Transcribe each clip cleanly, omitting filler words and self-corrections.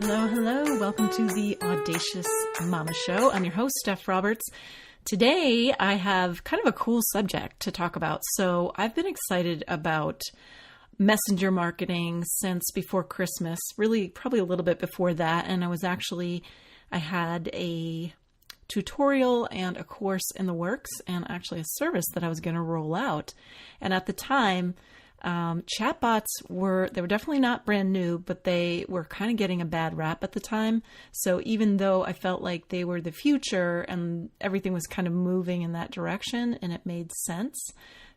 Hello, hello. Welcome to the Audacious Mama Show. I'm your host, Steph Roberts. Today, I have kind of a cool subject to talk about. So I've been excited about messenger marketing since before Christmas, really probably a little bit before that. And I had a tutorial and a course in the works and actually a service that I was going to roll out. And at the time, chatbots they were definitely not brand new, but they were kind of getting a bad rap at the time. So even though I felt like they were the future and everything was kind of moving in that direction and it made sense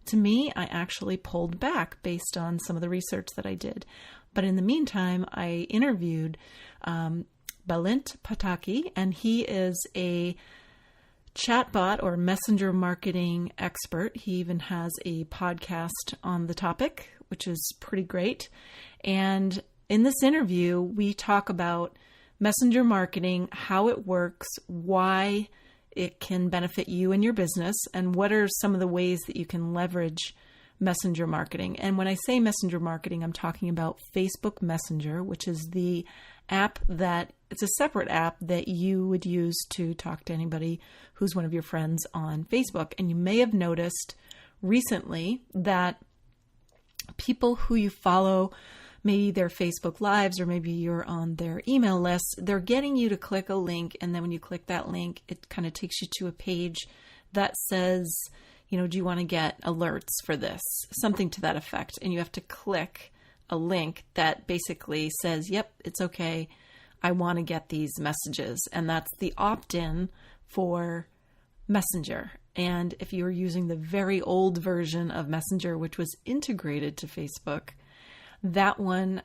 to me, I actually pulled back based on some of the research that I did. But in the meantime, I interviewed Balint Pataki, and he is a chatbot or messenger marketing expert. He even has a podcast on the topic, which is pretty great. And in this interview, we talk about messenger marketing, how it works, why it can benefit you and your business, and what are some of the ways that you can leverage messenger marketing. And when I say messenger marketing, I'm talking about Facebook Messenger, which is the app it's a separate app that you would use to talk to anybody who's one of your friends on Facebook. And you may have noticed recently that people who you follow, maybe their Facebook Lives or maybe you're on their email list, they're getting you to click a link. And then when you click that link, it kind of takes you to a page that says, do you want to get alerts for this? Something to that effect. And you have to click a link that basically says, yep, it's okay. I want to get these messages. And that's the opt-in for Messenger. And if you're using the very old version of Messenger, which was integrated to Facebook, that one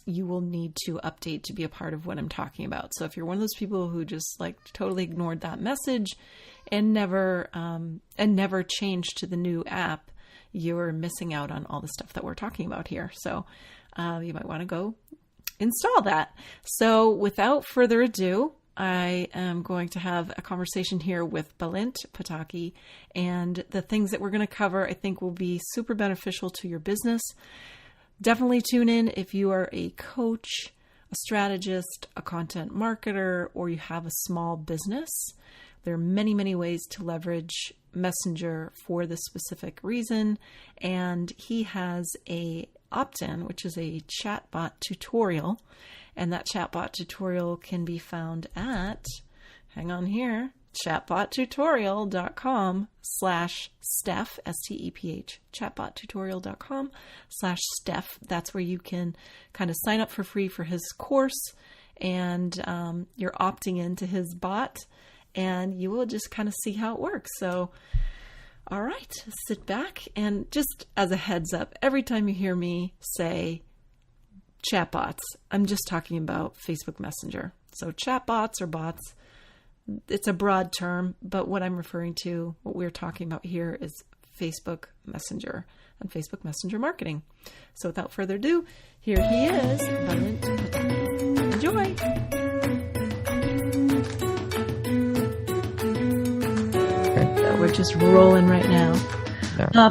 you will need to update to be a part of what I'm talking about. So if you're one of those people who just totally ignored that message and never changed to the new app, you're missing out on all the stuff that we're talking about here. So you might want to go install that. So without further ado, I am going to have a conversation here with Balint Pataki, and the things that we're going to cover I think will be super beneficial to your business. Definitely tune in if you are a coach, a strategist, a content marketer, or you have a small business. There are many, many ways to leverage Messenger for this specific reason. And he has a opt-in, which is a chatbot tutorial. And that chatbot tutorial can be found at, chatbottutorial.com/Steph, S-T-E-P-H, chatbottutorial.com/Steph. That's where you can kind of sign up for free for his course, and you're opting into his bot, and you will just kind of see how it works. So, all right, sit back, and just as a heads up, every time you hear me say chatbots, I'm just talking about Facebook Messenger. So chatbots or bots, it's a broad term, but what we're talking about here is Facebook Messenger and Facebook Messenger marketing. So without further ado, here he is, Balint Pataki. Enjoy. We're just rolling right now.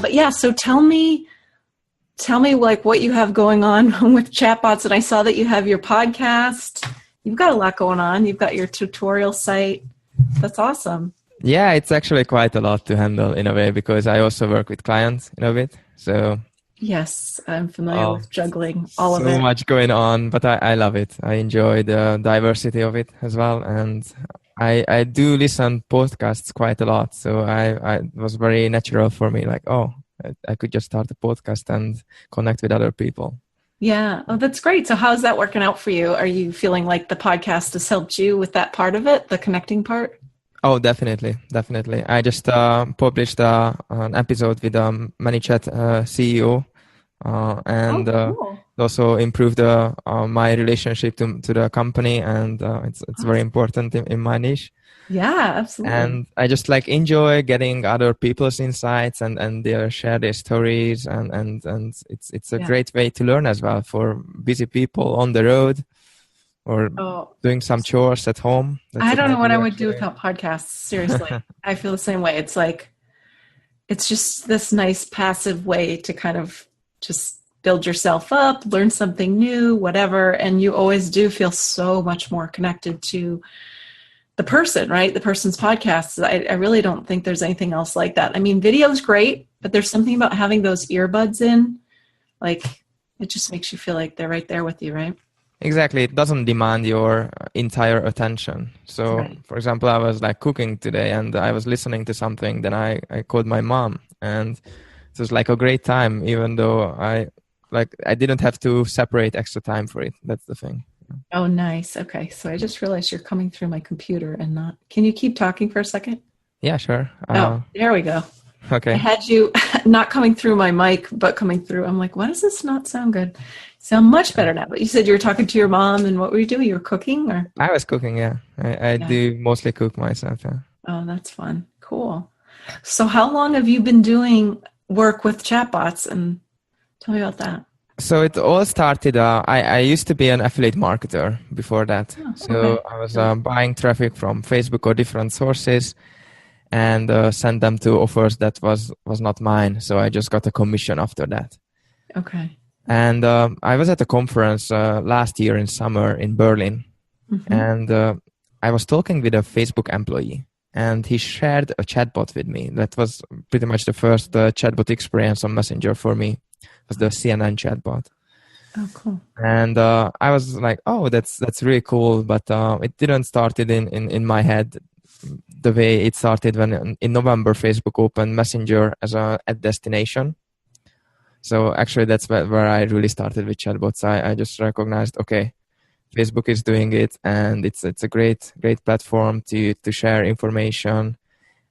Yeah. So tell me what you have going on with chatbots. And I saw that you have your podcast. You've got a lot going on. You've got your tutorial site. That's awesome. Yeah, it's actually quite a lot to handle in a way, because I also work with clients in a bit. So yes, I'm familiar with juggling all of it. So much going on, but I love it. I enjoy the diversity of it as well. And I do listen podcasts quite a lot. So it was very natural for me, I could just start a podcast and connect with other people. Yeah. Oh, that's great. So how's that working out for you? Are you feeling like the podcast has helped you with that part of it, the connecting part? Oh, definitely. I just published an episode with ManyChat CEO, and cool. also improved my relationship to the company, and it's very important in my niche. Yeah, absolutely. And I just enjoy getting other people's insights and share their stories, and it's a great way to learn as well for busy people on the road or doing some chores at home. I don't know what I would do without podcasts. Seriously. I feel the same way. It's just this nice passive way to kind of just build yourself up, learn something new, whatever. And you always do feel so much more connected to the person, right? The person's podcasts. I really don't think there's anything else like that. I mean, video's great, but there's something about having those earbuds in, like it just makes you feel like they're right there with you, right? Exactly. It doesn't demand your entire attention. So, Right. for example, I was like cooking today and I was listening to something. Then I called my mom, and it was like a great time, even though I didn't have to separate extra time for it. That's the thing. Oh, nice. Okay. So I just realized you're coming through my computer and not, can you keep talking for a second? Yeah, sure. Oh, there we go. I Okay. had you not coming through my mic, but coming through. I'm like, why does this not sound good? Sound much better now. But you said you were talking to your mom, and what were you doing? You were cooking, or? I was cooking, yeah. I Yeah. do mostly cook myself, yeah. Oh, that's fun. Cool. So how long have you been doing work with chatbots? And tell me about that. So it all started, I used to be an affiliate marketer before that. Oh, So okay. I was buying traffic from Facebook or different sources and send them to offers that was not mine. So I just got a commission after that. Okay. And I was at a conference last year in summer in Berlin, Mm-hmm. and I was talking with a Facebook employee, and he shared a chatbot with me. That was pretty much the first chatbot experience on Messenger for me. It was the CNN chatbot. Oh, cool. And I was like, "Oh, that's really cool," but it didn't started in my head the way it started when in November Facebook opened Messenger as a ad destination. So actually, that's where I really started with chatbots. I just recognized, okay, Facebook is doing it, and it's a great platform to share information,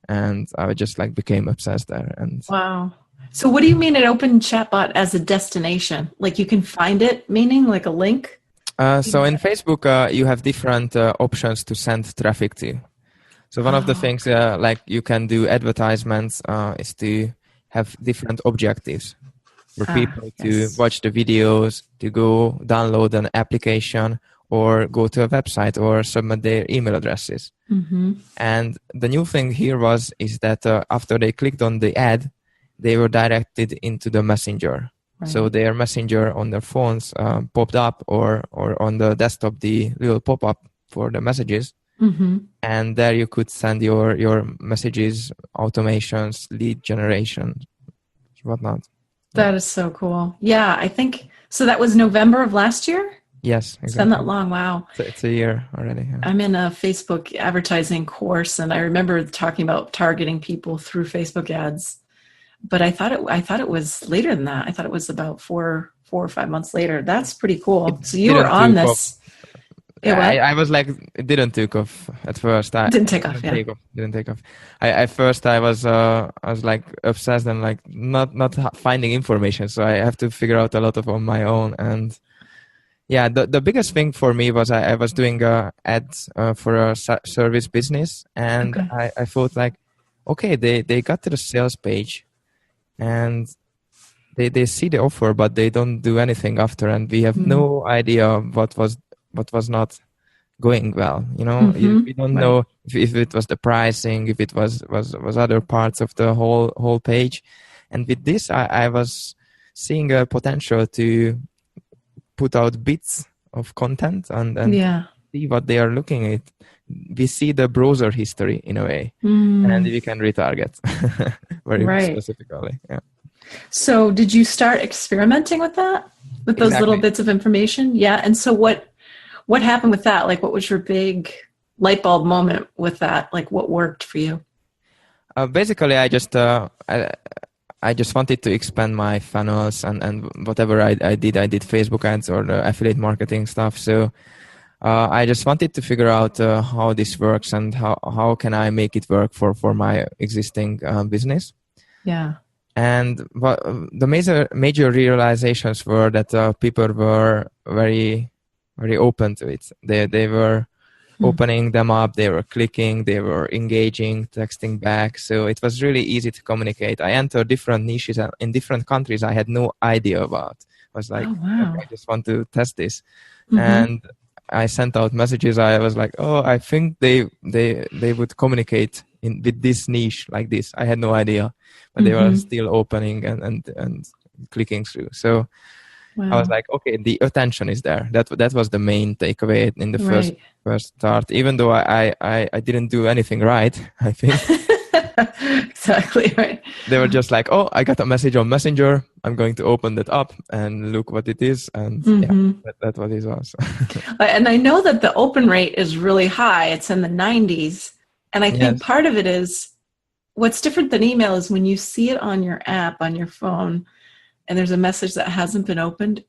and I just like became obsessed there. And Wow. So what do you mean it opened chatbot as a destination? Like you can find it, meaning like a link? so in Facebook, you have different options to send traffic to. So one of the Oh, things like you can do advertisements is to have different objectives for people to yes. watch the videos, to go download an application or go to a website or submit their email addresses. Mm-hmm. And the new thing here is that after they clicked on the ad, they were directed into the messenger. Right. So their messenger on their phones popped up, or on the desktop, the little pop-up for the messages. Mm-hmm. And there you could send your messages, automations, lead generation, whatnot. That is so cool. Yeah, I think so. That was November of last year. Yes, It's been exactly. that long. Wow. It's a year already. Yeah. I'm in a Facebook advertising course, and I remember talking about targeting people through Facebook ads. But I thought it was later than that. I thought it was about 4 or 5 months later. That's pretty cool. So you were on this. I was like, it didn't take off at first. Didn't take off. Yeah. Didn't take off. At first I was like obsessed and like not finding information. So I have to figure out a lot of on my own. And yeah, the biggest thing for me was I was doing ads for a service business, and Okay. I thought like, okay, they got to the sales page, and they see the offer, but they don't do anything after, and we have no idea what was not going well. You know, we don't Right. know if it was the pricing, if it was other parts of the whole page. And with this, I was seeing a potential to put out bits of content and Yeah. see what they are looking at. We see the browser history in a way, Mm. and we can retarget very Right. specifically. Yeah. So did you start experimenting with that? With those little Exactly. bits of information? Yeah. And so what happened with that? Like what was your big light bulb moment with that? Like what worked for you? Basically, I just wanted to expand my funnels and whatever I did Facebook ads or the affiliate marketing stuff. So I just wanted to figure out how this works and how can I make it work for my existing business. Yeah. And the major realizations were that people were very, very open to it. They were opening them up, they were clicking, they were engaging, texting back. So it was really easy to communicate. I entered different niches in different countries I had no idea about. I was like, Oh, wow. okay, I just want to test this. Mm-hmm. And I sent out messages. I was like, oh, I think they would communicate with this niche like this. I had no idea, but they were still opening and clicking through. So I was Wow. like, okay, the attention is there. That was the main takeaway in the first Right. start. Even though I didn't do anything right, I think Exactly right. they were just like, oh, I got a message on Messenger. I'm going to open that up and look what it is. And yeah, Hmm. that's what it was. And I know that the open rate is really high. It's in the 90s. And I think Yes, part of it is what's different than email is when you see it on your app, on your phone, and there's a message that hasn't been opened,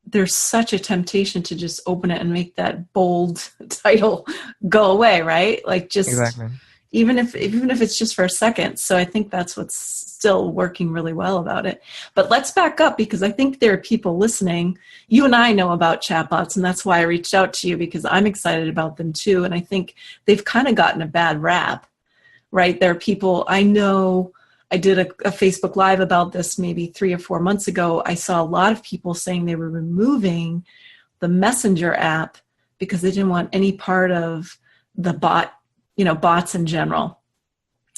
there's such a temptation to just open it and make that bold title go away, right? Like just exactly. even if it's just for a second. So I think that's what's still working really well about it. But let's back up because I think there are people listening. You and I know about chatbots, and that's why I reached out to you because I'm excited about them too. And I think they've kind of gotten a bad rap, right? There are people I know. I did a Facebook Live about this maybe 3 or 4 months ago. I saw a lot of people saying they were removing the Messenger app because they didn't want any part of the bots in general.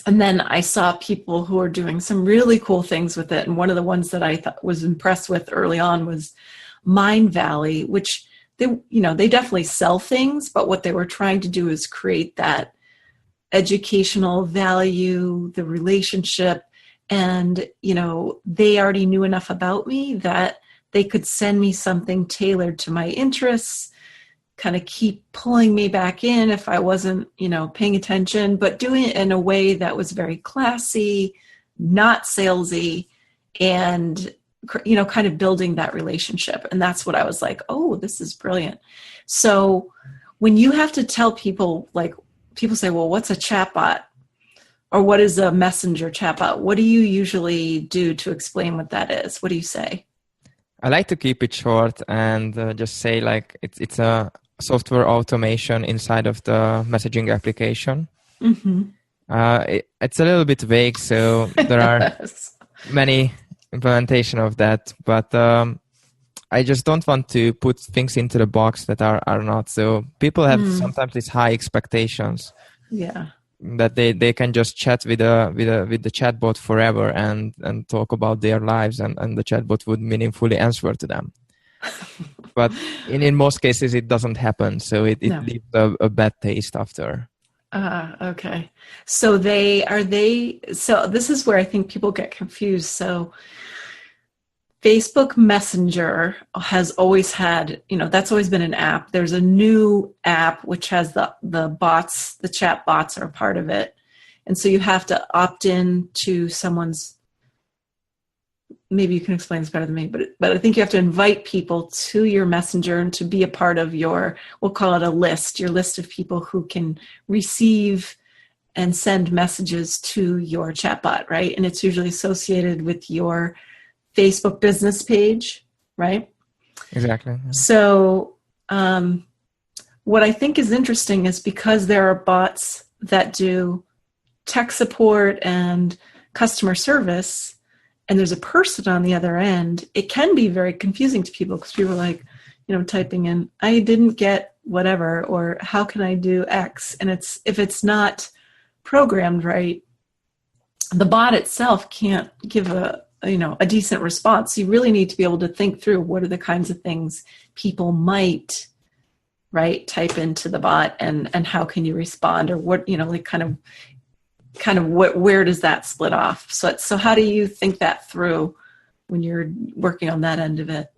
And then I saw people who are doing some really cool things with it. And one of the ones that I was impressed with early on was Mind Valley, which they definitely sell things, but what they were trying to do is create that educational value, the relationship, and they already knew enough about me that they could send me something tailored to my interests, kind of keep pulling me back in if I wasn't paying attention, but doing it in a way that was very classy, not salesy, and kind of building that relationship. And that's what I was like, oh, this is brilliant. So when you have to tell people, like, people say, well, what's a chatbot? Or what is a messenger chatbot? What do you usually do to explain what that is? What do you say? I like to keep it short and just say like it's a software automation inside of the messaging application. Mm-hmm. It's a little bit vague, so there are many implementation of that, but I just don't want to put things into the box that are not. So people have sometimes these high expectations. Yeah. That they can just chat with the chatbot forever and talk about their lives and the chatbot would meaningfully answer to them. But in most cases it doesn't happen, so it No. leaves a bad taste after. Okay. So so this is where I think people get confused. So Facebook Messenger has always had, that's always been an app. There's a new app which has the bots, the chat bots are part of it. And so you have to opt in to someone's, maybe you can explain this better than me, but I think you have to invite people to your Messenger and to be a part of we'll call it a list, your list of people who can receive and send messages to your chatbot, right? And it's usually associated with your Facebook business page, right? Exactly. Yeah. So what I think is interesting is because there are bots that do tech support and customer service, and there's a person on the other end, it can be very confusing to people because people are like, typing in, I didn't get whatever, or how can I do X? And if it's not programmed right, the bot itself can't give a decent response. You really need to be able to think through what are the kinds of things people might, right, type into the bot and how can you respond, or what, like kind of where does that split off? So how do you think that through when you're working on that end of it?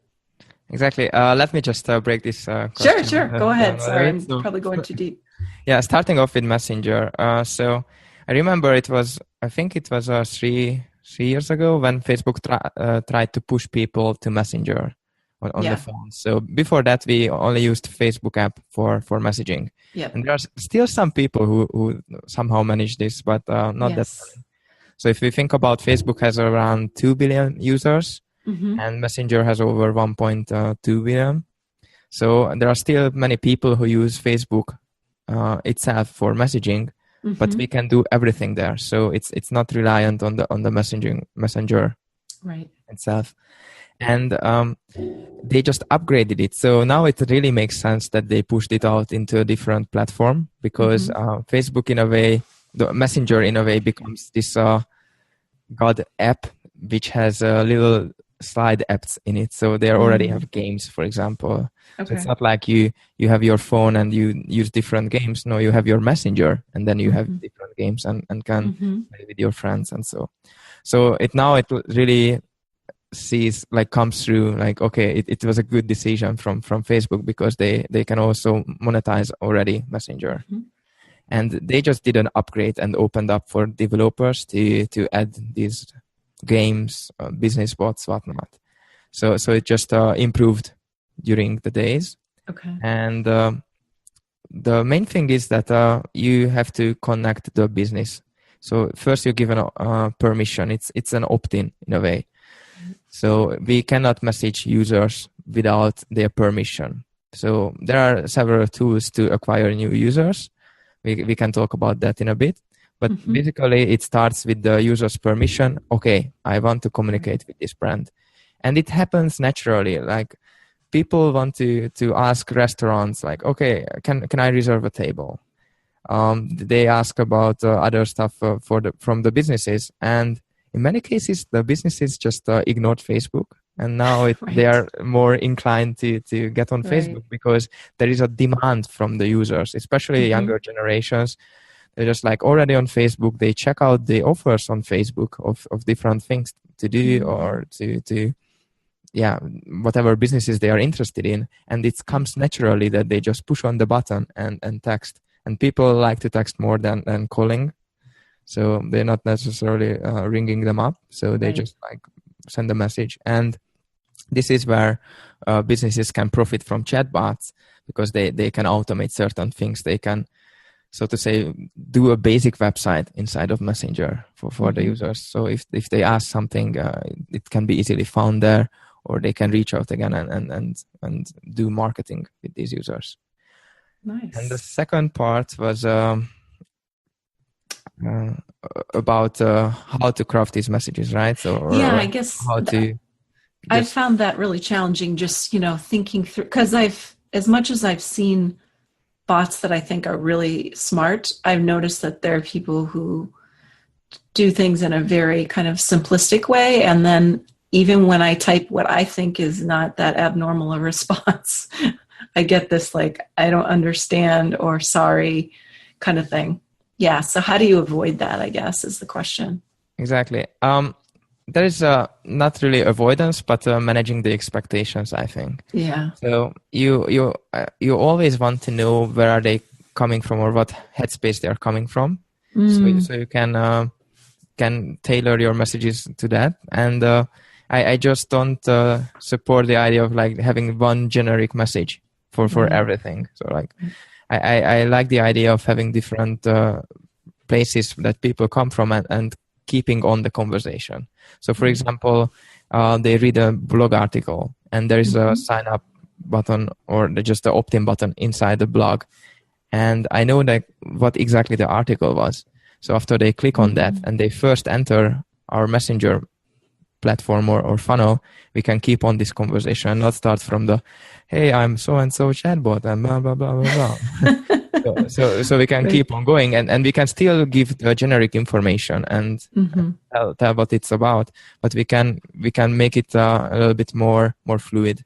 Exactly. Let me just break this question. Sure. Go ahead. Sorry, I'm So, probably going too deep. yeah, starting off with Messenger. So I remember I think it was 3 years ago when Facebook tried to push people to Messenger on the phone. So before that, we only used Facebook app for messaging. Yep. And there are still some people who somehow manage this, but not that many. So if we think about Facebook has around 2 billion users and Messenger has over 1.2 billion. So there are still many people who use Facebook itself for messaging, but we can do everything there. So it's not reliant on the messenger right itself. And they just upgraded it. So now it really makes sense that they pushed it out into a different platform because Facebook in a way, the Messenger in a way becomes this God app, which has a little slide apps in it, so they already have games, for example. So it's Okay. not like you have your phone and you use different games. No, you have your messenger, and then you have different games and can play with your friends. And so it really comes through like, okay, it was a good decision from Facebook, because they can also monetize already Messenger. And they just did an upgrade and opened up for developers to add these games, business bots, whatnot. So it just improved during the days. Okay. And the main thing is that you have to connect the business. So first you're given a permission. It's an opt-in in a way. So we cannot message users without their permission. So there are several tools to acquire new users. We can talk about that in a bit. But basically, it starts with the user's permission. Okay, I want to communicate with this brand. And it happens naturally. Like, people want to ask restaurants, like, okay, can I reserve a table? They ask about other stuff from the businesses. And in many cases, the businesses just ignored Facebook. And now they are more inclined to get on Facebook, because there is a demand from the users, especially younger generations. They're just like already on Facebook. They check out the offers on Facebook of different things to do or to whatever businesses they are interested in. And it comes naturally that they just push on the button and text. And people like to text more than calling. So they're not necessarily ringing them up. So they just like send a message. And this is where businesses can profit from chatbots, because they can automate certain things. They can, so to say, do a basic website inside of Messenger for the users. So if they ask something, it can be easily found there, or they can reach out again and do marketing with these users. Nice. And the second part was about how to craft these messages, right? So I guess how to. I found that really challenging, just, thinking through, because as much as I've seen bots that I think are really smart, I've noticed that there are people who do things in a very kind of simplistic way. And then even when I type what I think is not that abnormal a response, I get this like, I don't understand or sorry kind of thing. Yeah. So how do you avoid that, I guess, is the question. Exactly. There is not really avoidance, but managing the expectations, I think. Yeah. So you always want to know where are they coming from, or what headspace they are coming from. So you can tailor your messages to that. And I just don't support the idea of like having one generic message for everything. So like I like the idea of having different places that people come from and keeping on the conversation. So for example, they read a blog article and there is a sign up button or just the opt-in button inside the blog. And I know that what exactly the article was. So after they click on that and they first enter our messenger platform or funnel, we can keep on this conversation and not start from the, hey, I'm so-and-so chatbot and blah, blah, blah, blah, blah. so we can keep on going and we can still give the generic information and tell what it's about, but we can make it a little bit more fluid.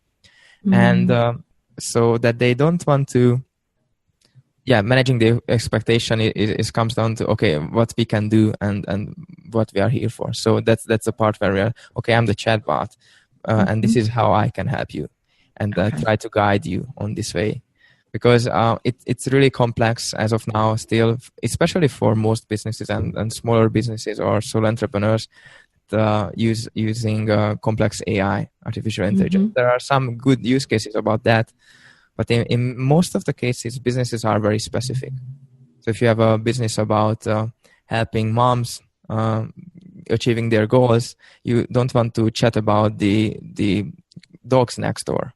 And so that they don't want to, managing the expectation is comes down to, okay, what we can do and what we are here for. So that's the part where we are, okay, I'm the chatbot and this is how I can help you and try to guide you on this way. Because it's really complex as of now still, especially for most businesses and smaller businesses or sole entrepreneurs using complex AI, artificial intelligence. There are some good use cases about that. But in most of the cases, businesses are very specific. So if you have a business about helping moms achieving their goals, you don't want to chat about the dogs next door.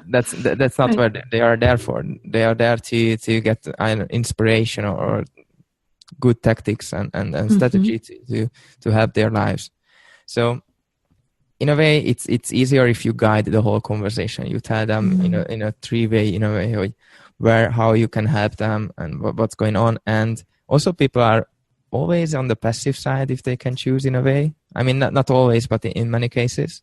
That's not what they are there for. They are there to get inspiration or good tactics and strategy to help their lives. So in a way, it's easier if you guide the whole conversation. You tell them in a three-way, in a way, how you can help them and what's going on. And also people are always on the passive side if they can choose in a way. I mean, not always, but in many cases.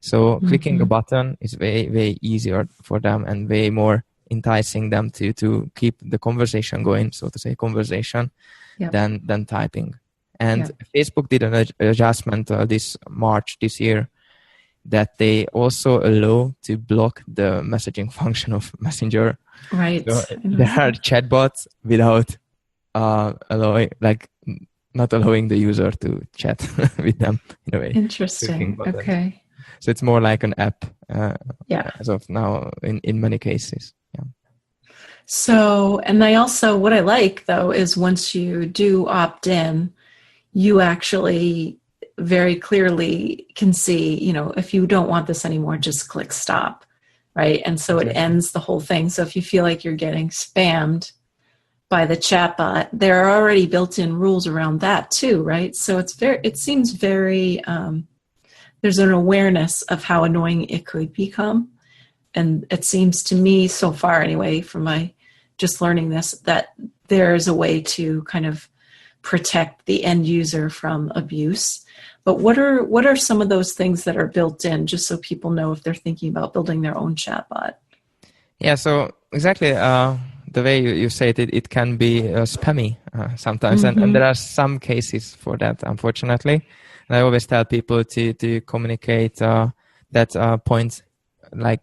So clicking a button is way, way easier for them and way more enticing them to keep the conversation going, so to say, conversation, than typing. And Facebook did an adjustment this March this year that they also allow to block the messaging function of Messenger. Right. So there are chatbots without allowing, like, not allowing the user to chat with them in a way. Interesting. Okay. So it's more like an app as of now in many cases. Yeah. So, and what I like though, is once you do opt in, you actually very clearly can see, if you don't want this anymore, just click stop, right? And so it ends the whole thing. So if you feel like you're getting spammed by the chatbot, there are already built-in rules around that too, right? So it seems very, there's an awareness of how annoying it could become. And it seems to me so far anyway, from my just learning this, that there's a way to kind of protect the end user from abuse. But what are some of those things that are built in, just so people know if they're thinking about building their own chatbot? Yeah, so exactly the way you say it can be spammy sometimes. And there are some cases for that, unfortunately. And I always tell people to communicate that point like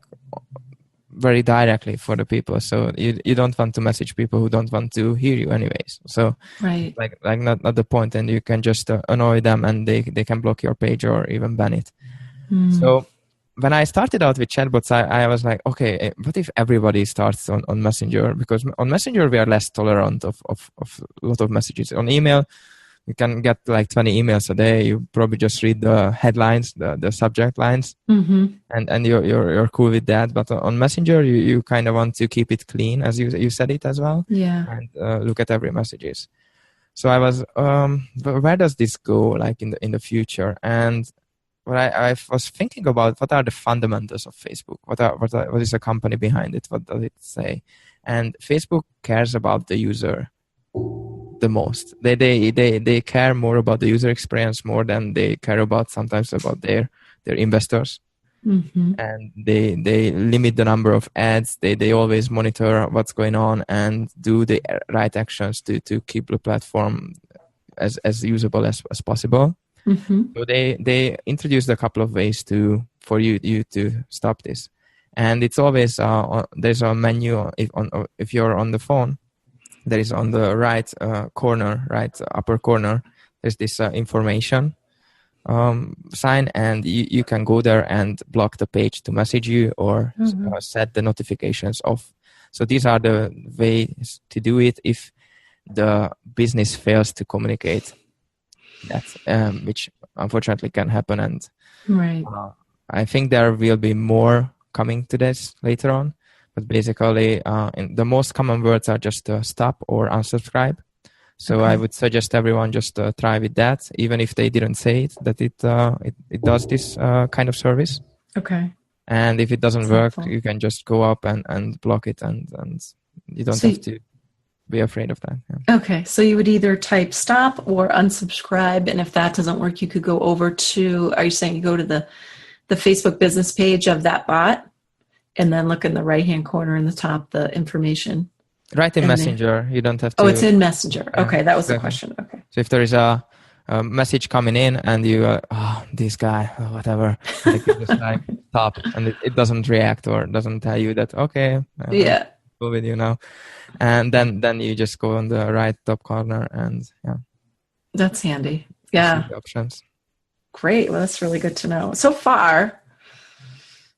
very directly for the people. So you don't want to message people who don't want to hear you anyways. So right, like not the point, and you can just annoy them and they can block your page or even ban it. So when I started out with chatbots, I was like, okay, what if everybody starts on Messenger? Because on Messenger, we are less tolerant of a lot of messages. On email, you can get like 20 emails a day. You probably just read the headlines, the subject lines, and you're cool with that. But on Messenger, you kind of want to keep it clean, as you said it as well. Yeah. And look at every messages. So I was, where does this go, like in the future? And what I was thinking about, what are the fundamentals of Facebook? What is the company behind it? What does it say? And Facebook cares about the user the most. They care more about the user experience more than they care about sometimes about their investors. And they limit the number of ads. They always monitor what's going on and do the right actions to keep the platform as usable as possible. So they introduced a couple of ways for you to stop this, and it's always there's a menu if you're on the phone. There is on the right corner, right upper corner, there's this information sign, and you can go there and block the page to message you or set the notifications off. So these are the ways to do it if the business fails to communicate that, which unfortunately can happen. And right. I think there will be more coming to this later on. But basically, the most common words are just stop or unsubscribe. So I would suggest everyone just try with that, even if they didn't say it, that it does this kind of service. Okay. And if it doesn't work, you can just go up and block it, and you don't have to be afraid of that. Yeah. Okay. So you would either type stop or unsubscribe. And if that doesn't work, you could go over to, are you saying you go to the Facebook business page of that bot? And then look in the right-hand corner in the top, the information. Right in Messenger. You don't have to. Oh, it's in Messenger. Okay, that was the question. Okay. So if there is a message coming in and you, this guy, or whatever, like you just like stop, and it doesn't react or doesn't tell you that, okay, yeah, cool with you now. And then you just go on the right top corner and yeah. That's handy. Yeah. See the options. Great. Well, that's really good to know. So far,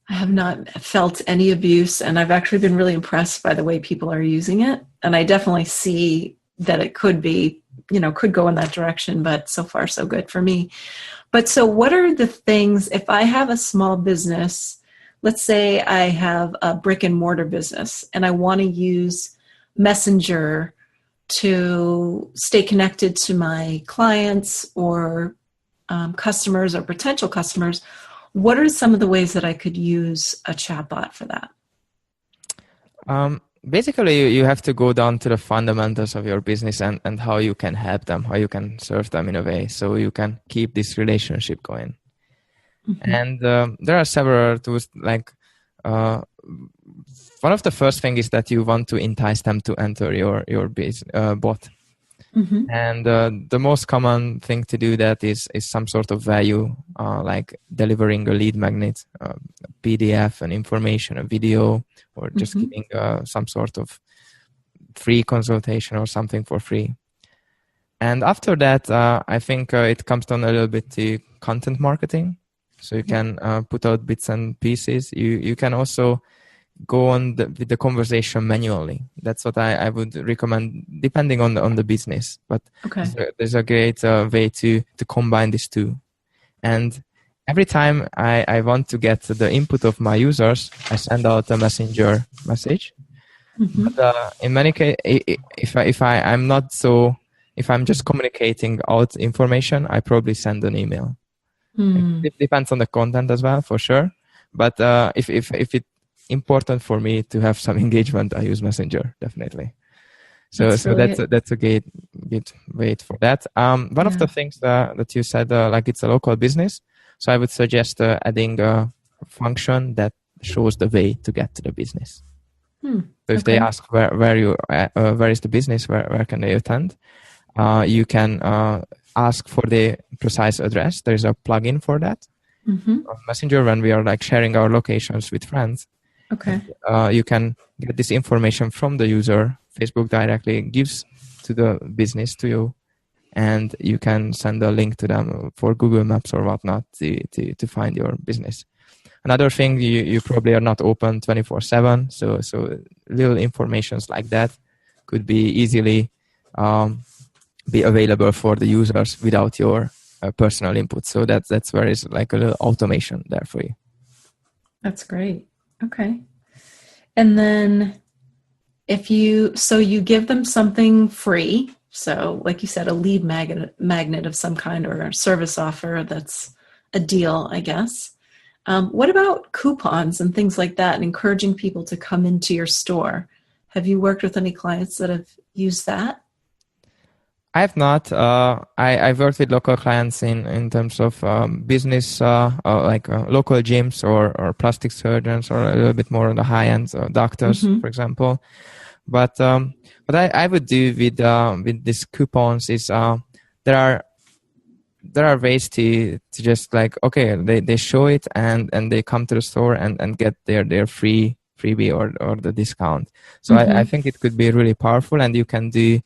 I have not felt any abuse, and I've actually been really impressed by the way people are using it. And I definitely see that it could be, could go in that direction, but so far so good for me. But so what are the things, if I have a small business, let's say I have a brick and mortar business and I want to use Messenger to stay connected to my clients or customers or potential customers, what are some of the ways that I could use a chatbot for that? basically you have to go down to the fundamentals of your business and how you can help them, how you can serve them in a way so you can keep this relationship going. And there are several tools, like one of the first thing is that you want to entice them to enter your bot. And the most common thing to do that is some sort of value, like delivering a lead magnet, a PDF, an information, a video, or just giving some sort of free consultation or something for free. And after that, I think it comes down a little bit to content marketing. So you can put out bits and pieces. You can also go on with the conversation manually. That's what I would recommend, depending on the business. But there's a great way to combine these two. And every time I want to get the input of my users, I send out a messenger message. But in many cases, if I'm just communicating out information, I probably send an email. It depends on the content as well, for sure. But if it's important for me to have some engagement, I use Messenger, definitely. So that's a good way for that. One of the things that you said, like it's a local business, so I would suggest adding a function that shows the way to get to the business. So if they ask where is the business, where can they attend, you can ask for the precise address. There's a plugin for that. On Messenger, when we are like sharing our locations with friends, you can get this information from the user. Facebook directly gives to the business to you, and you can send a link to them for Google Maps or whatnot to find your business. Another thing, you probably are not open 24/7, so little informations like that could be easily be available for the users without your personal input. So that's where it's like a little automation there for you. That's great. Okay. And then you give them something free. So like you said, a lead magnet of some kind or a service offer that's a deal, I guess. What about coupons and things like that and encouraging people to come into your store? Have you worked with any clients that have used that? I have not. I've worked with local clients in terms of business, like local gyms or plastic surgeons, or a little bit more on the high end, doctors, for example. But what I would do with these coupons is there are ways to just like, okay, they show it and they come to the store and get their freebie or the discount. So I think it could be really powerful, and you can do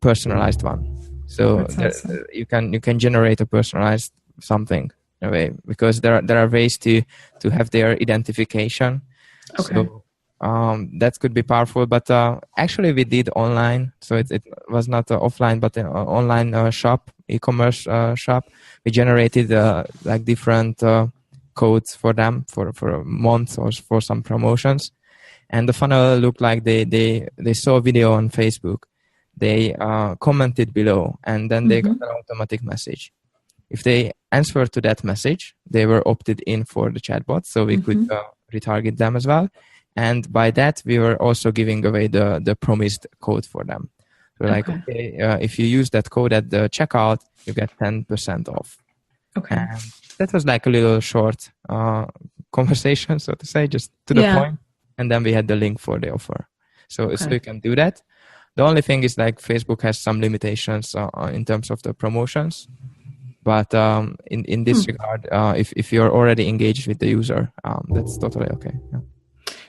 personalized one. So awesome. you can generate a personalized something in a way, because there are ways to have their identification. So that could be powerful. But actually we did online, so it was not offline, but an online shop, e-commerce shop. We generated like different codes for them for a month or for some promotions, and the funnel looked like they saw a video on Facebook. They commented below, and then they got an automatic message. If they answered to that message, they were opted in for the chatbot, so we could retarget them as well. And by that, we were also giving away the promised code for them. So like, if you use that code at the checkout, you get 10% off. And that was like a little short conversation, so to say, just to the point. And then we had the link for the offer. So you can do that. The only thing is like Facebook has some limitations in terms of the promotions, but in this regard, if you're already engaged with the user, that's totally okay. Yeah.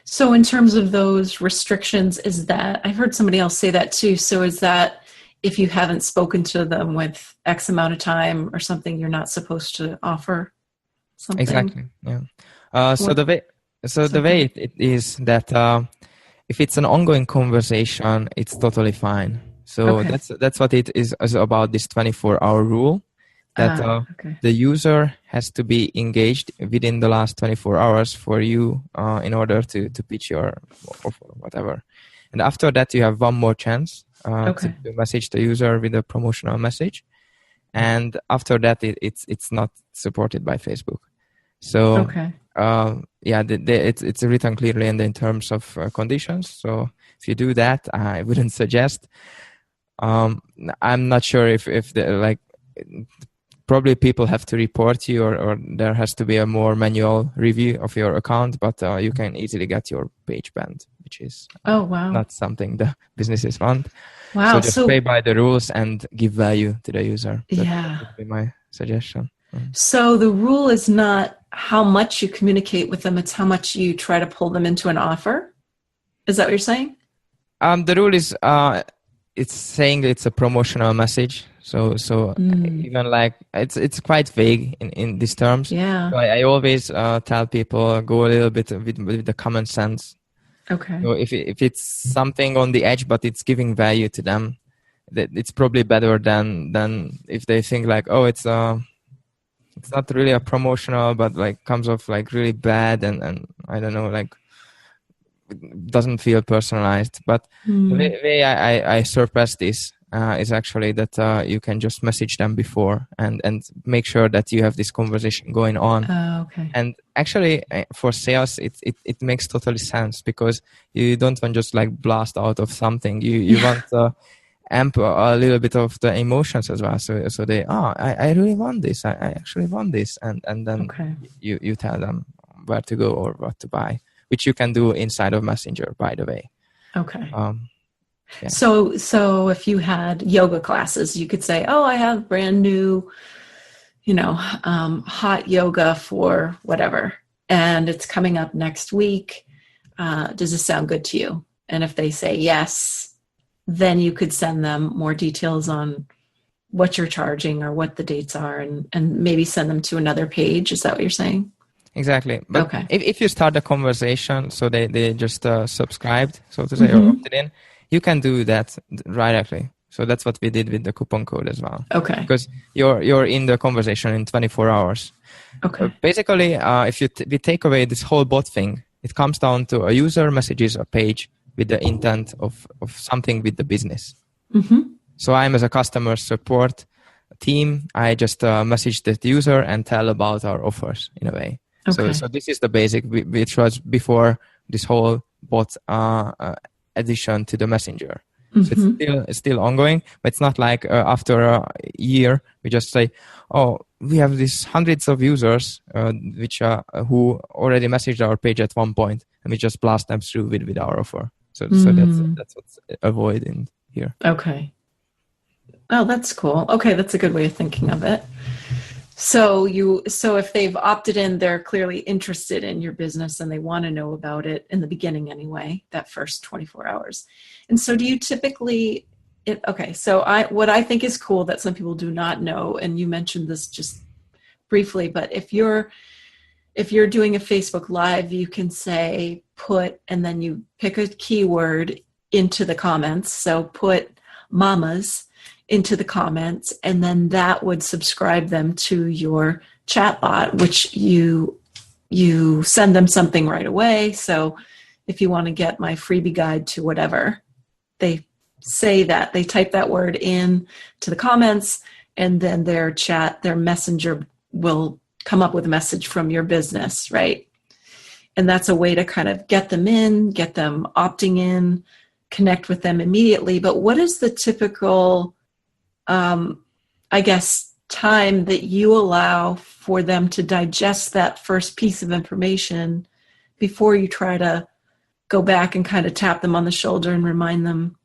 So in terms of those restrictions, is that, I've heard somebody else say that too. So is that if you haven't spoken to them with X amount of time or something, you're not supposed to offer something? Exactly. Yeah. So the way it is that. If it's an ongoing conversation, it's totally fine. So that's what it is about, this 24-hour rule, that the user has to be engaged within the last 24 hours for you in order to pitch your offer or whatever. And after that, you have one more chance to message the user with a promotional message. And after that, it's not supported by Facebook. So it's written clearly in terms of conditions. So if you do that, I wouldn't suggest. I'm not sure if the like probably people have to report you, or there has to be a more manual review of your account, but you can easily get your page banned, which is not something the businesses want. Wow. So just play by the rules and give value to the user. That would be my suggestion. So the rule is not how much you communicate with them, it's how much you try to pull them into an offer. Is that what you're saying? The rule is it's saying it's a promotional message. So even like it's quite vague in these terms. Yeah. So I always tell people go a little bit with the common sense. Okay. So if it's something on the edge, but it's giving value to them, that it's probably better than if they think like, oh, it's not really a promotional, but like comes off like really bad and I don't know, like doesn't feel personalized. But the way I surpass this is actually that you can just message them before and make sure that you have this conversation going on. Okay. And actually for sales, it makes totally sense, because you don't want just like blast out of something. You want amp a little bit of the emotions as well. So they, I really want this. I actually want this. And then you tell them where to go or what to buy, which you can do inside of Messenger, by the way. Okay. Yeah. So if you had yoga classes, you could say, I have brand new, hot yoga for whatever, and it's coming up next week. Does this sound good to you? And if they say yes, then you could send them more details on what you're charging or what the dates are, and maybe send them to another page. Is that what you're saying? Exactly. But if you start a conversation, so they just subscribed, so to say, or opted in, you can do that directly. So that's what we did with the coupon code as well. Okay. Because you're in the conversation in 24 hours. Okay. Basically, if we take away this whole bot thing, it comes down to a user messages a page with the intent of something with the business. So I'm as a customer support team, I just message the user and tell about our offers in a way. Okay. So this is the basic, which was before this whole bot addition to the messenger. So it's still ongoing, but it's not like after a year we just say, we have these hundreds of users who already messaged our page at one point, and we just blast them through with our offer. So that's what's avoiding here. Okay. Oh, that's cool. Okay, that's a good way of thinking of it. So if they've opted in, they're clearly interested in your business and they want to know about it in the beginning anyway, that first 24 hours. And so do you typically, what I think is cool that some people do not know, and you mentioned this just briefly, but if you're doing a Facebook Live, you can say put, and then you pick a keyword into the comments. So put mamas into the comments, and then that would subscribe them to your chatbot, which you send them something right away. So if you want to get my freebie guide to whatever, they say that, they type that word in to the comments, and then their messenger will come up with a message from your business, right? And that's a way to kind of get them in, get them opting in, connect with them immediately. But what is the typical, time that you allow for them to digest that first piece of information before you try to go back and kind of tap them on the shoulder and remind them,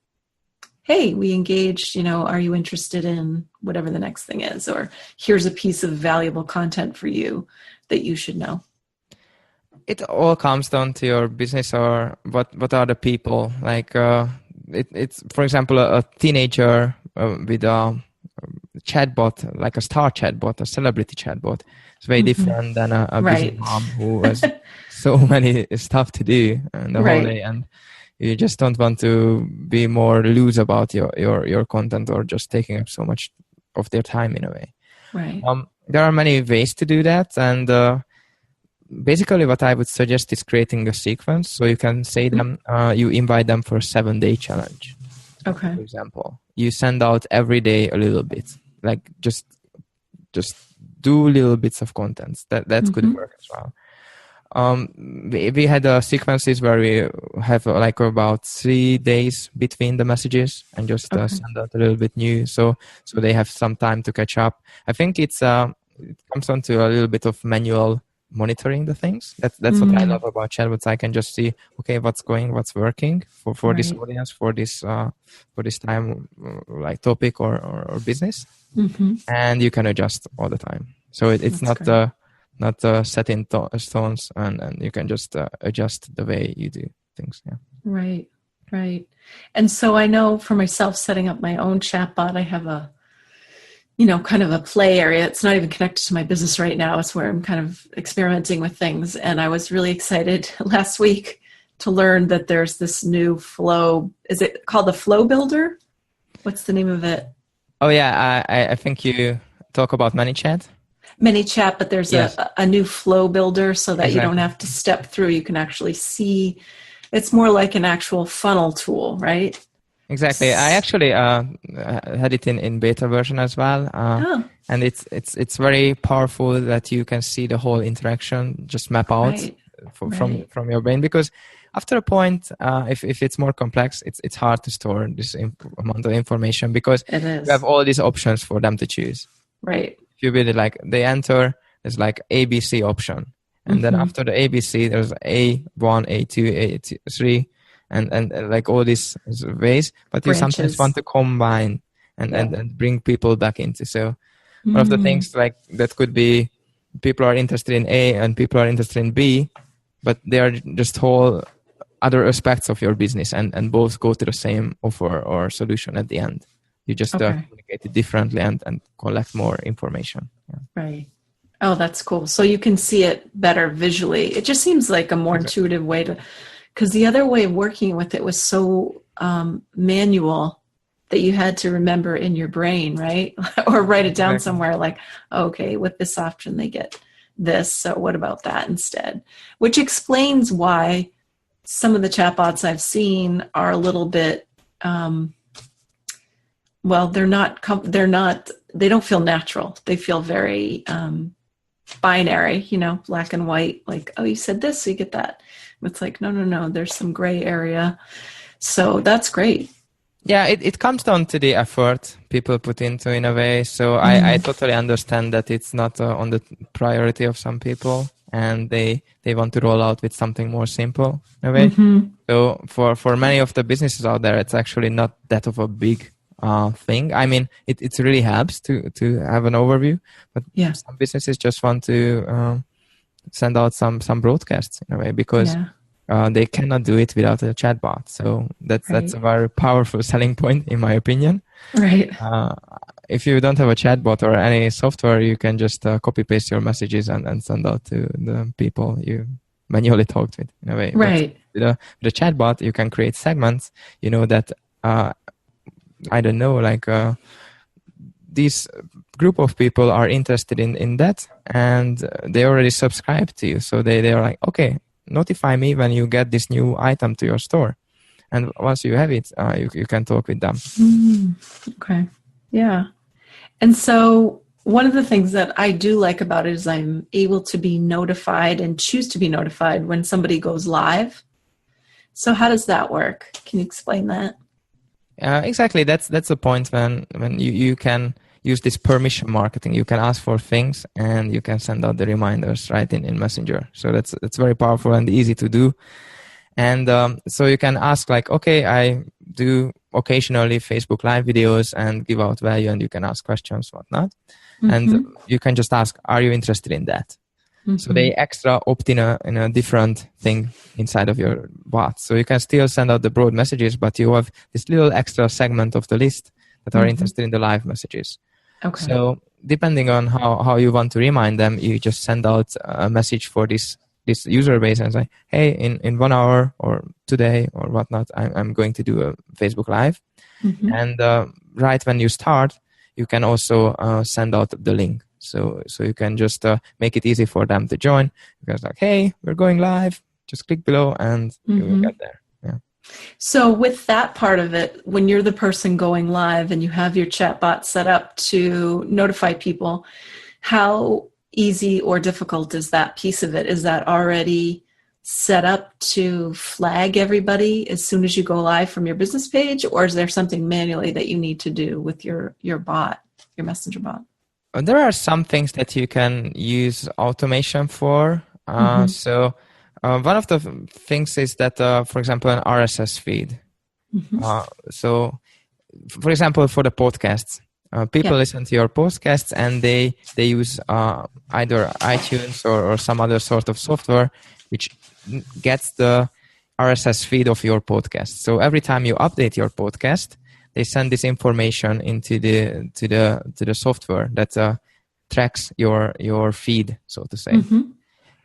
hey, we engaged, are you interested in whatever the next thing is? Or here's a piece of valuable content for you that you should know. It all comes down to your business or what are the people. Like it's, for example, a teenager with a chatbot, like a star chatbot, a celebrity chatbot. It's very different than a busy mom who has so many stuff to do in the whole day, and you just don't want to be more loose about your content or just taking up so much of their time in a way. Right. There are many ways to do that, and basically what I would suggest is creating a sequence. So you can say them, you invite them for a 7-day challenge. Okay. For example, you send out every day a little bit, like just do little bits of content. That could work as well. We had sequences where we have like about 3 days between the messages and just send out a little bit new, so they have some time to catch up. I think it comes down to a little bit of manual monitoring the things. That's what I love about chatbots. I can just see, okay, what's working for this audience, for this time, like topic or business, and you can adjust all the time. So it's not set in stones, and you can just adjust the way you do things. Yeah. Right. And so I know for myself, setting up my own chatbot, I have a kind of a play area. It's not even connected to my business right now. It's where I'm kind of experimenting with things. And I was really excited last week to learn that there's this new flow. Is it called the Flow Builder? What's the name of it? Oh yeah, I think you talk about ManyChat. ManyChat, but there's a new Flow Builder so that you don't have to step through. You can actually see. It's more like an actual funnel tool, right? Exactly. I actually had it in beta version as well, and it's very powerful that you can see the whole interaction just map out from your brain, because after a point, if it's more complex, it's hard to store this amount of information, because you have all these options for them to choose. Right. If you really like, they enter, there's like ABC option, and then after the ABC, there's A1, A2, A3. And like all these ways, but you sometimes want to combine and bring people back into. So one of the things like that could be, people are interested in A and people are interested in B, but they are just whole other aspects of your business, and both go to the same offer or solution at the end. You just communicate it differently and collect more information. Yeah. Right. Oh, that's cool. So you can see it better visually. It just seems like a more intuitive way to, because the other way of working with it was so manual that you had to remember in your brain, right? Or write it down somewhere like, okay, with this option, they get this. So what about that instead? Which explains why some of the chatbots I've seen are a little bit, they don't feel natural. They feel very binary, black and white, like, oh, you said this, so you get that. It's like, no, there's some gray area. So that's great. Yeah, it comes down to the effort people put into, in a way. So I totally understand that it's not on the priority of some people, and they want to roll out with something more simple, in a way. So for many of the businesses out there, it's actually not that of a big thing. I mean, it really helps to have an overview, but some businesses just want to send out some broadcasts, in a way, because they cannot do it without a chatbot. So that's a very powerful selling point, in my opinion. Right. If you don't have a chatbot or any software, you can just copy paste your messages and send out to the people you manually talked with, in a way. Right. But with a chatbot, you can create segments, that I don't know, like this group of people are interested in that, and they already subscribe to you. So they are like, okay, notify me when you get this new item to your store. And once you have it, you can talk with them. Okay. Yeah. And so one of the things that I do like about it is I'm able to be notified and choose to be notified when somebody goes live. So how does that work? Can you explain that? Exactly. That's the point when you can use this permission marketing. You can ask for things and you can send out the reminders right in Messenger. So that's very powerful and easy to do. And so you can ask like, okay, I do occasionally Facebook Live videos and give out value, and you can ask questions, whatnot. And you can just ask, are you interested in that? So they extra opt in a different thing inside of your bot. So you can still send out the broad messages, but you have this little extra segment of the list that are interested in the live messages. Okay. So depending on how you want to remind them, you just send out a message for this user base and say, hey, in 1 hour or today or whatnot, I'm going to do a Facebook Live. And right when you start, you can also send out the link. So you can just make it easy for them to join. Because like, hey, we're going live. Just click below and you will get there. Yeah. So with that part of it, when you're the person going live and you have your chatbot set up to notify people, how easy or difficult is that piece of it? Is that already set up to flag everybody as soon as you go live from your business page, or is there something manually that you need to do with your bot, your messenger bot? There are some things that you can use automation for. So one of the things is that, for example, an RSS feed. So, for example, for the podcasts, people listen to your podcasts and they use either iTunes or some other sort of software which gets the RSS feed of your podcast. So every time you update your podcast, they send this information into the software that tracks your feed, so to say.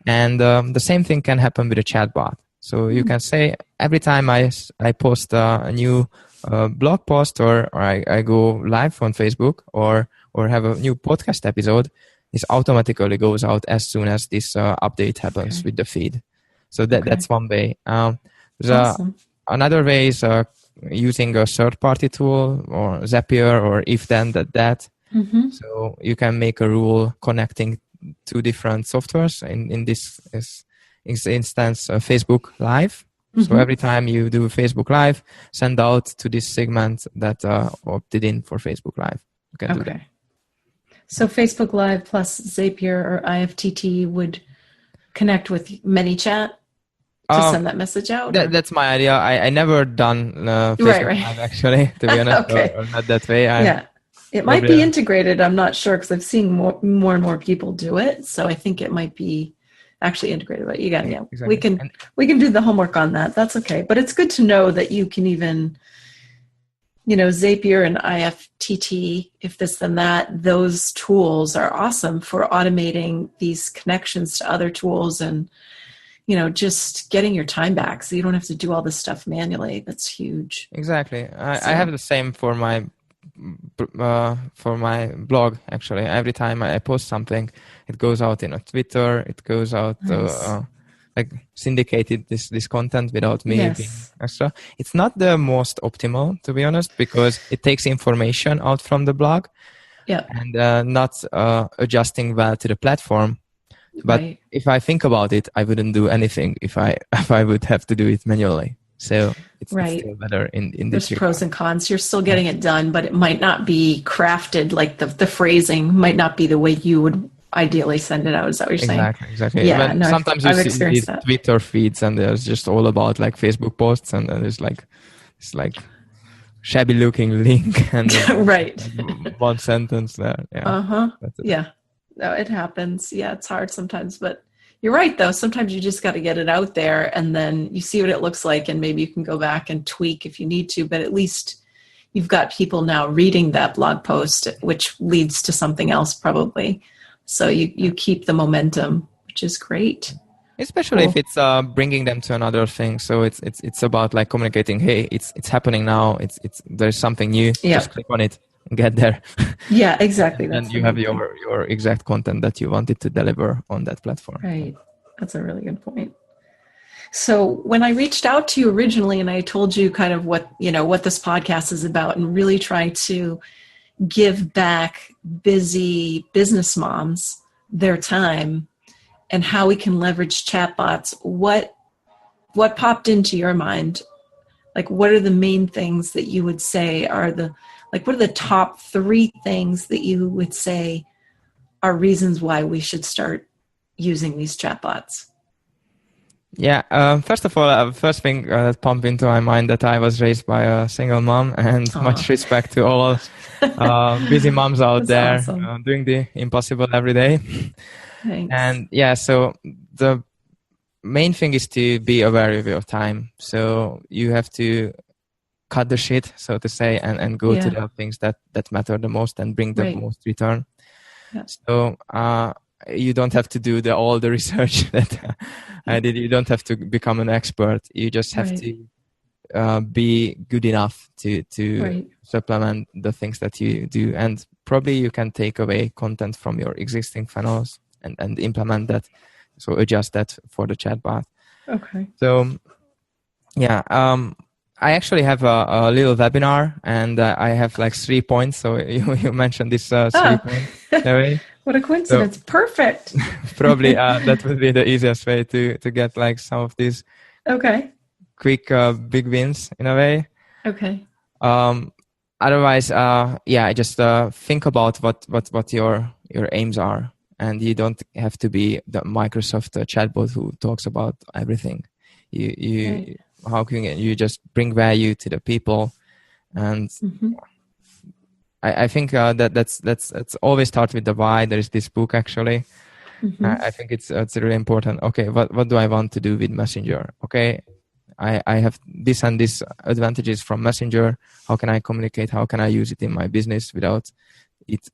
And the same thing can happen with a chatbot. So you can say every time I post a new blog post or I go live on Facebook or have a new podcast episode, this automatically goes out as soon as this update happens with the feed. So that's one way. Awesome. Another way is using a third-party tool or Zapier or if then that. So you can make a rule connecting two different softwares. In this instance, Facebook Live. So every time you do Facebook Live, send out to this segment that opted in for Facebook Live. You can do that. So Facebook Live plus Zapier or IFTT would connect with ManyChat to send that message out? That's my idea. I never done Facebook Live actually, to be honest, or not that way. It might be integrated. I'm not sure because I've seen more and more people do it. So I think it might be actually integrated. But exactly. we can do the homework on that. That's okay. But it's good to know that you can even, Zapier and IFTT, if this then that, those tools are awesome for automating these connections to other tools and, just getting your time back so you don't have to do all this stuff manually. That's huge. Exactly. I have the same for my blog. Actually, every time I post something, it goes out in a Twitter. It goes out like syndicated this content without me being extra. It's not the most optimal, to be honest, because it takes information out from the blog and not adjusting well to the platform. But if I think about it, I wouldn't do anything if I would have to do it manually. So it's still better in this. There's pros and cons. You're still getting it done, but it might not be crafted, like the phrasing might not be the way you would ideally send it out. Is that what you're saying? Exactly. Yeah, no, sometimes you see these Twitter feeds and there's just all about like Facebook posts and there's it's like shabby looking link and one sentence there. Yeah. No, it happens. Yeah, it's hard sometimes, but you're right though. Sometimes you just got to get it out there and then you see what it looks like and maybe you can go back and tweak if you need to, but at least you've got people now reading that blog post, which leads to something else probably. So you keep the momentum, which is great. Especially if it's bringing them to another thing. So it's about like communicating, hey, it's happening now. There's something new. Just click on it and get there. Yeah, exactly. And you have your exact content that you wanted to deliver on that platform. Right. That's a really good point. So when I reached out to you originally and I told you kind of what this podcast is about and really try to give back busy business moms their time and how we can leverage chatbots, what popped into your mind? Like, what are the main things that you would say what are the top 3 things that you would say are reasons why we should start using these chatbots? Yeah. First of all, first thing that popped into my mind that I was raised by a single mom, and much respect to all busy moms out there doing the impossible every day. Thanks. And so the main thing is to be aware of your time. So you have to cut the shit, so to say, and go to the things that matter the most and bring the most return. Yeah. So you don't have to do all the research that I did. You don't have to become an expert. You just have to be good enough to supplement the things that you do. And probably you can take away content from your existing funnels and implement that. So adjust that for the chatbot. Okay. So I actually have a little webinar and I have like 3 points. So you mentioned this 3 points. What a So coincidence. Perfect. probably that would be the easiest way to get like some of these Okay. quick big wins in a way. Okay. Um, Otherwise, yeah, just think about what your aims are, and you don't have to be the Microsoft chatbot who talks about everything. Right. How can you just bring value to the people? And I think that's always start with the why. There is this book actually. I think it's really important. Okay, what do I want to do with Messenger? Okay, I have this and this advantages from Messenger. How can I communicate? How can I use it in my business without it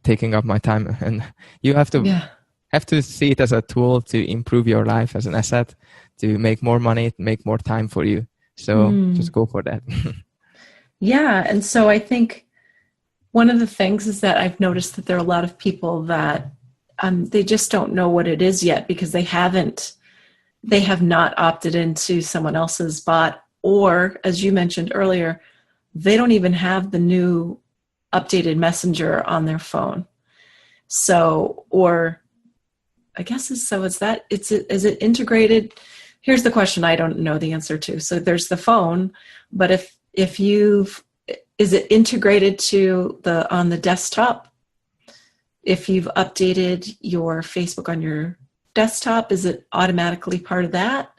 taking up my time? And you have to see it as a tool to improve your life, as an asset, to make more money, make more time for you. So just go for that. Yeah. And so I think one of the things is that I've noticed that there are a lot of people that they just don't know what it is yet because they have not opted into someone else's bot, or as you mentioned earlier, they don't even have the new updated Messenger on their phone. So, or I guess is it integrated? Here's the question I don't know the answer to. So there's the phone, but is it integrated on the desktop? If you've updated your Facebook on your desktop, is it automatically part of that?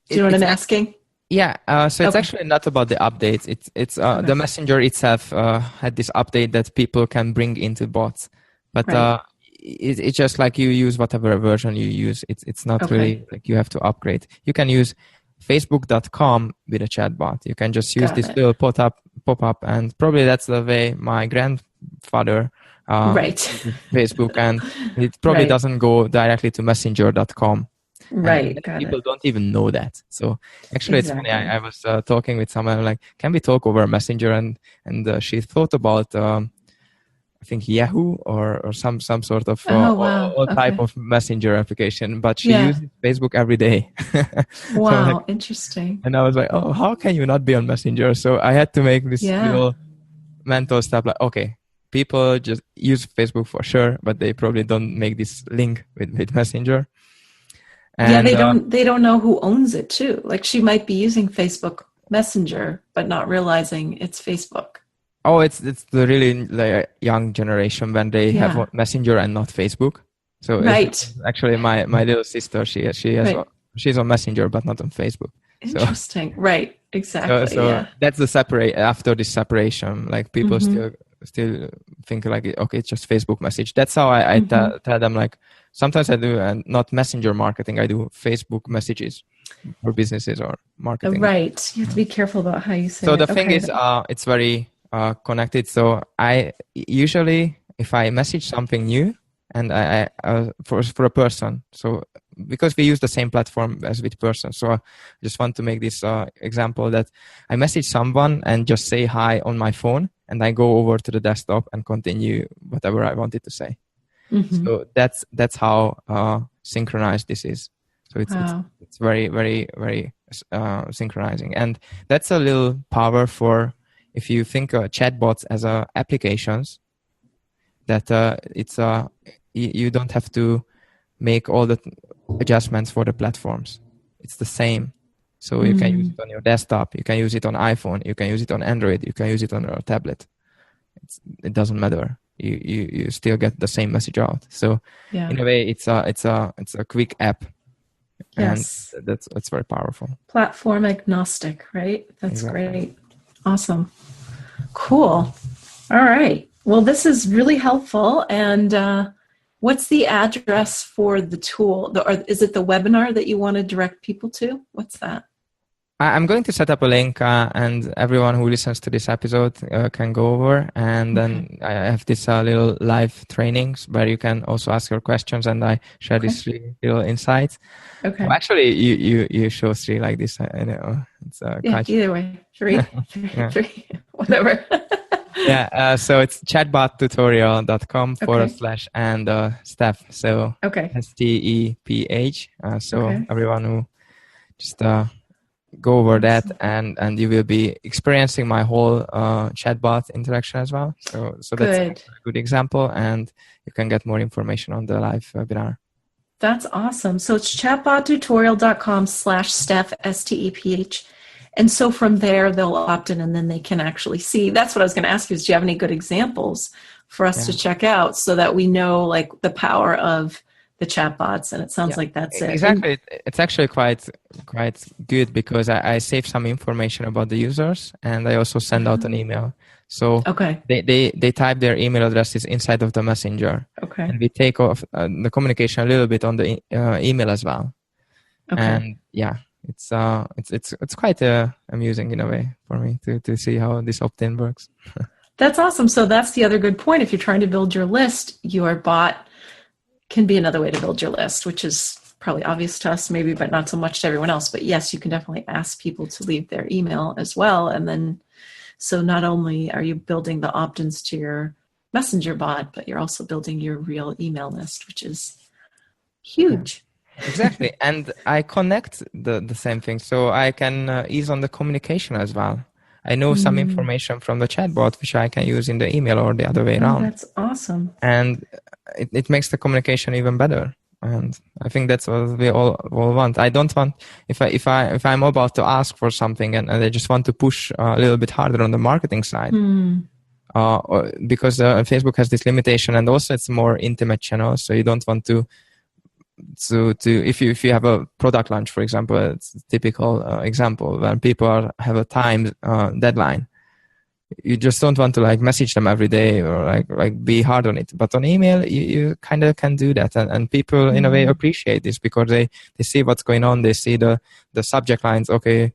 Do you know what I'm asking? Yeah, so it's actually not about the updates. It's the Messenger itself had this update that people can bring into bots, but it's just like you use whatever version you use. It's not really like you have to upgrade. You can use Facebook.com with a chatbot. You can just use this little pop up, and probably that's the way my grandfather Facebook, and it probably doesn't go directly to Messenger.com. Right. And people don't even know that. So actually, it's funny. I was talking with someone like, "Can we talk over Messenger?" And she thought about I think Yahoo or some sort of type of messenger application, but she uses Facebook every day. Wow, so interesting. And I was like, "Oh, how can you not be on Messenger?" So I had to make this little mental step, like, okay, people just use Facebook for sure, but they probably don't make this link with Messenger. And, they don't know who owns it too. Like she might be using Facebook Messenger, but not realizing it's Facebook. Oh, it's the really like young generation when they have Messenger and not Facebook. So it's actually my little sister, she's on Messenger but not on Facebook. Interesting. So, right. Exactly. So that's the after this separation, like people still think like, okay, it's just Facebook message. That's how I tell them, like, sometimes I do, and not Messenger marketing, I do Facebook messages for businesses or marketing. Right. You have to be careful about how you say it. So the thing is, it's very connected. So I usually, if I message something new and I for a person, so because we use the same platform as with person, so I just want to make this example that I message someone and just say hi on my phone, and I go over to the desktop and continue whatever I wanted to say. So that's how synchronized this is. So it's very, very, very synchronizing, and that's a little power for, if you think chatbots as applications, that you don't have to make all the adjustments for the platforms. It's the same. So you can use it on your desktop, you can use it on iPhone, you can use it on Android, you can use it on your tablet. It doesn't matter. You still get the same message out. So in a way, it's a quick app. Yes. And that's very powerful. Platform agnostic, right? That's great. Awesome. Cool. All right. Well, this is really helpful. And what's the address for the tool? Or is it the webinar that you want to direct people to? What's that? I'm going to set up a link, and everyone who listens to this episode can go over. And then I have this little live trainings where you can also ask your questions, and I share these 3 little insights. Okay. Well, actually, you show 3 like this. I know it's either way, 3, 3, whatever. So it's chatbottutorial.com / and Steph. So STEPH. So everyone who just go over that, and you will be experiencing my whole chatbot interaction as well. So that's a Good. good example, and you can get more information on the live webinar. That's awesome. So it's chatbottutorial.com/Steph, STEPH. And so from there, they'll opt in and then they can actually see. That's what I was going to ask you is, do you have any good examples for us to check out so that we know like the power of the chatbots? And it sounds like that's it. Exactly. It's actually quite good because I save some information about the users, and I also send out an email. So they type their email addresses inside of the messenger. Okay. And we take off the communication a little bit on the email as well. Okay. And it's quite amusing in a way for me to see how this opt-in works. That's awesome. So that's the other good point. If you're trying to build your list, your bot can be another way to build your list, which is probably obvious to us maybe, but not so much to everyone else. But yes, you can definitely ask people to leave their email as well. And then, so not only are you building the opt-ins to your messenger bot, but you're also building your real email list, which is huge. Exactly. And I connect the same thing. So I can ease on the communication as well. I know some information from the chatbot, which I can use in the email or the other way around. That's awesome. And it makes the communication even better. And I think that's what we all want. I don't want, if I'm about to ask for something and I just want to push a little bit harder on the marketing side, because Facebook has this limitation, and also it's more intimate channel. So you don't want to if you have a product launch, for example, it's a typical example when people have a time deadline. You just don't want to like message them every day or like be hard on it. But on email, you kind of can do that, and people in a way appreciate this because they see what's going on. They see the subject lines. Okay,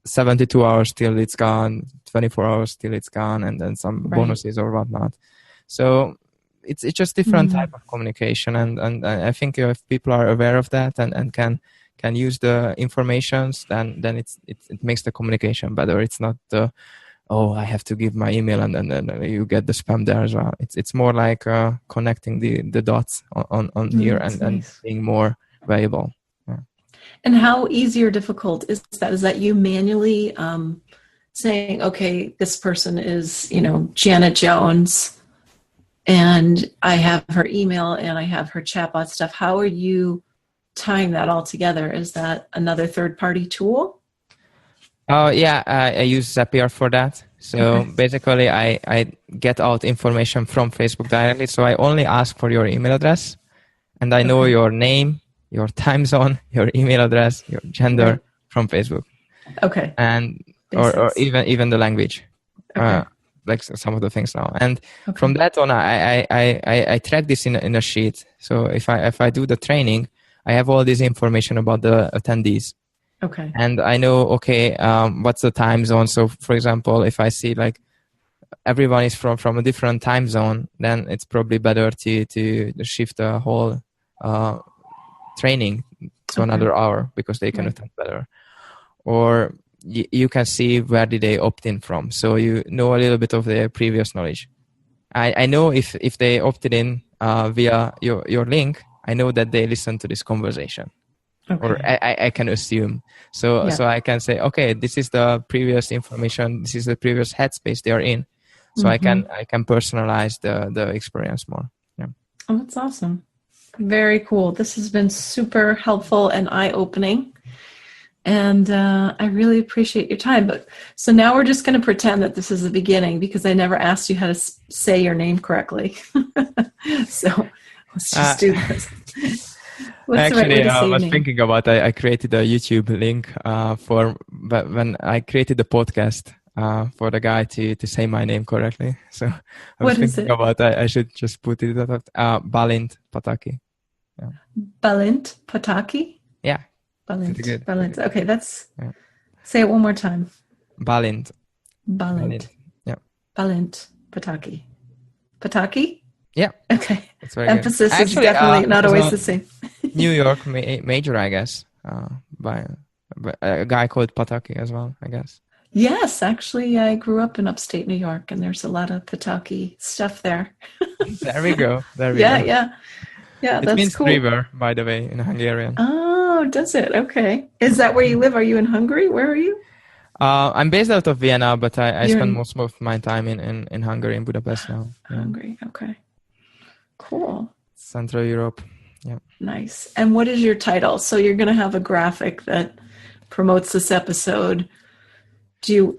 72 hours till it's gone, 24 hours till it's gone, and then some bonuses or whatnot. So it's just different type of communication, and I think if people are aware of that and can use the informations, then it makes the communication better. It's not I have to give my email and then you get the spam there as well. It's more like connecting the dots on here and being more valuable. Yeah. And how easy or difficult is that? Is that you manually saying, okay, this person is Janet Jones, and I have her email and I have her chatbot stuff. How are you tying that all together? Is that another third-party tool? Oh, yeah, I use Zapier for that. So basically, I get out information from Facebook directly. So I only ask for your email address, and I know your name, your time zone, your email address, your gender from Facebook. Okay. And or even the language. Like some of the things now, and from that on, I track this in a sheet. So if I do the training, I have all this information about the attendees. Okay. And I know what's the time zone. So for example, if I see like everyone is from a different time zone, then it's probably better to shift the whole training to another hour because they can attend better. Or you can see where did they opt in from, so you know a little bit of their previous knowledge. I know if they opted in via your link, I know that they listened to this conversation, or I can assume. So I can say, okay, this is the previous information, this is the previous headspace they are in, so I can personalize the experience more. Yeah. Oh, that's awesome! Very cool. This has been super helpful and eye-opening. And I really appreciate your time. But so now we're just going to pretend that this is the beginning because I never asked you how to say your name correctly. So let's just do this. Actually, I was thinking about I created a YouTube link for when I created the podcast for the guy to say my name correctly. So I was thinking about I should just put it at Balint Pataki. Yeah. Balint Pataki? Yeah. Balint. Okay, say it one more time. Balint. Yeah. Balint Pataki. Pataki? Yeah. Okay. That's very Emphasis good. is definitely not always the same. New York major, I guess, by a guy called Pataki as well, I guess. Yes, actually, I grew up in upstate New York, and there's a lot of Pataki stuff there. There we go. Yeah, that's it means cool. river, by the way, in Hungarian. Oh, Oh, does it? Okay. Is that where you live? Are you in Hungary? Where are you? I'm based out of Vienna, but I You're spend in most of my time in Hungary, in Budapest now. Yeah. Hungary. Okay. Cool. Central Europe. Yeah. Nice. And what is your title? So you're going to have a graphic that promotes this episode.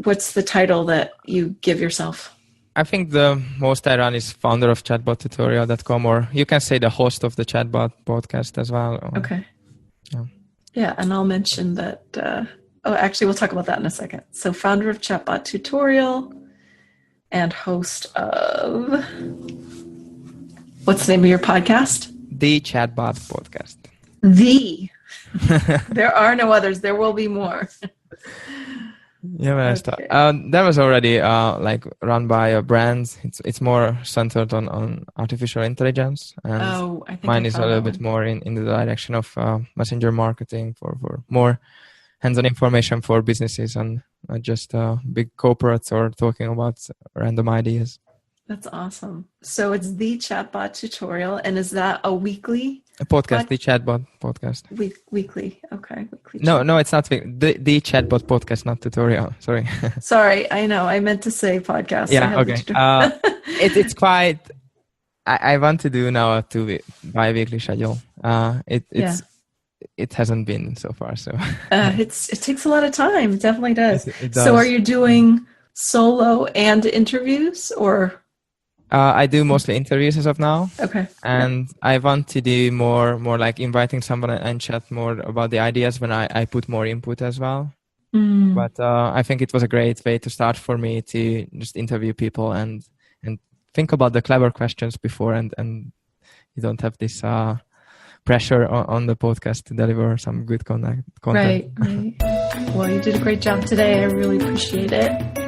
What's the title that you give yourself? I think the most I run is founder of chatbottutorial.com, or you can say the host of the Chatbot podcast as well. Okay. Yeah. Yeah, and I'll mention that. Actually, we'll talk about that in a second. So, founder of Chatbot Tutorial and host of, what's the name of your podcast? The Chatbot podcast. There are no others. There will be more. Yeah, when I start, that was already like run by a brand. It's more centered on artificial intelligence, and I think mine is a little bit more in the direction of messenger marketing for more hands-on information for businesses and not just big corporates or talking about random ideas. That's awesome. So it's the Chatbot Tutorial, and is that a weekly? A podcast, the Chatbot podcast. Weekly, okay. Weekly. No, it's not the Chatbot podcast, not tutorial. Sorry. Sorry, I know. I meant to say podcast. Yeah, okay. It's quite. I want to do now a bi-weekly schedule. It hasn't been so far, so. It takes a lot of time. It definitely does. It does. So, are you doing solo and interviews, or? I do mostly interviews as of now. Okay. And I want to do more like inviting someone and chat more about the ideas when I put more input as well. But I think it was a great way to start for me to just interview people and think about the clever questions before, and you don't have this pressure on the podcast to deliver some good content. Right. Well, you did a great job today. I really appreciate it.